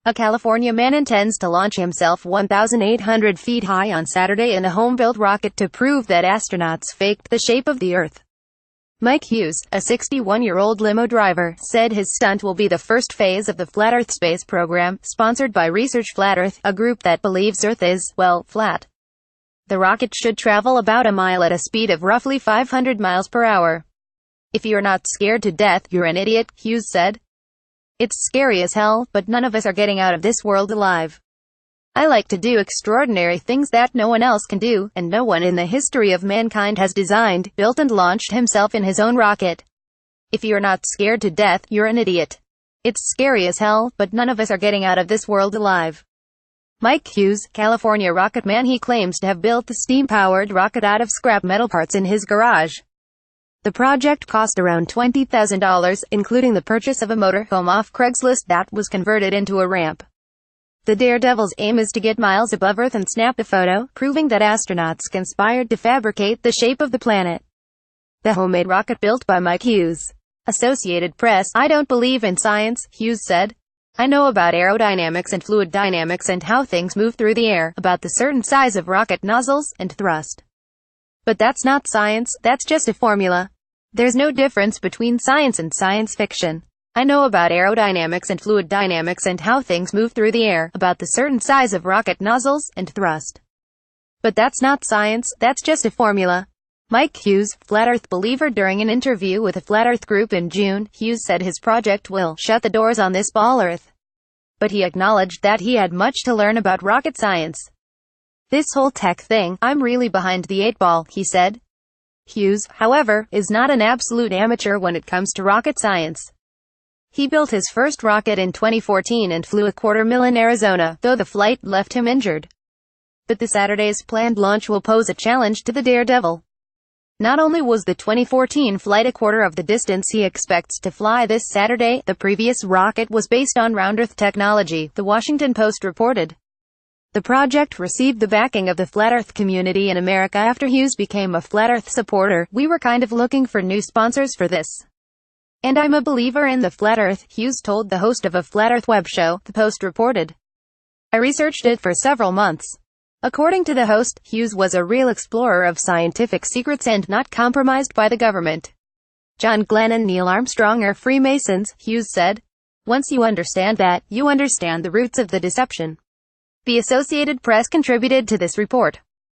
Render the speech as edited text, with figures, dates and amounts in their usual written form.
A California man intends to launch himself 1,800 feet high on Saturday in a home-built rocket to prove that astronauts faked the shape of the Earth. Mike Hughes, a 61-year-old limo driver, said his stunt will be the first phase of the Flat Earth space program, sponsored by Research Flat Earth, a group that believes Earth is, well, flat. The rocket should travel about a mile at a speed of roughly 500 miles per hour. "If you're not scared to death, you're an idiot," Hughes said. "It's scary as hell, but none of us are getting out of this world alive. I like to do extraordinary things that no one else can do, and no one in the history of mankind has designed, built and launched himself in his own rocket. If you're not scared to death, you're an idiot. It's scary as hell, but none of us are getting out of this world alive." Mike Hughes, California rocket man, he claims to have built the steam-powered rocket out of scrap metal parts in his garage. The project cost around $20,000, including the purchase of a motorhome off Craigslist that was converted into a ramp. The Daredevil's aim is to get miles above Earth and snap a photo, proving that astronauts conspired to fabricate the shape of the planet. The homemade rocket built by Mike Hughes. Associated Press. "I don't believe in science," Hughes said. "I know about aerodynamics and fluid dynamics and how things move through the air, about the certain size of rocket nozzles, and thrust. But that's not science, that's just a formula. There's no difference between science and science fiction. I know about aerodynamics and fluid dynamics and how things move through the air, about the certain size of rocket nozzles, and thrust. But that's not science, that's just a formula." Mike Hughes, Flat Earth believer. During an interview with a Flat Earth group in June, Hughes said his project will shut the doors on this ball Earth. But he acknowledged that he had much to learn about rocket science. "This whole tech thing, I'm really behind the 8 ball, he said. Hughes, however, is not an absolute amateur when it comes to rocket science. He built his first rocket in 2014 and flew a 1/4 mile in Arizona, though the flight left him injured. But the Saturday's planned launch will pose a challenge to the Daredevil. Not only was the 2014 flight a quarter of the distance he expects to fly this Saturday, the previous rocket was based on round-Earth technology, the Washington Post reported. The project received the backing of the Flat Earth community in America after Hughes became a Flat Earth supporter. "We were kind of looking for new sponsors for this. And I'm a believer in the Flat Earth," Hughes told the host of a Flat Earth web show, the Post reported. "I researched it for several months." According to the host, Hughes was a real explorer of scientific secrets and not compromised by the government. "John Glenn and Neil Armstrong are Freemasons," Hughes said. "Once you understand that, you understand the roots of the deception." The Associated Press contributed to this report.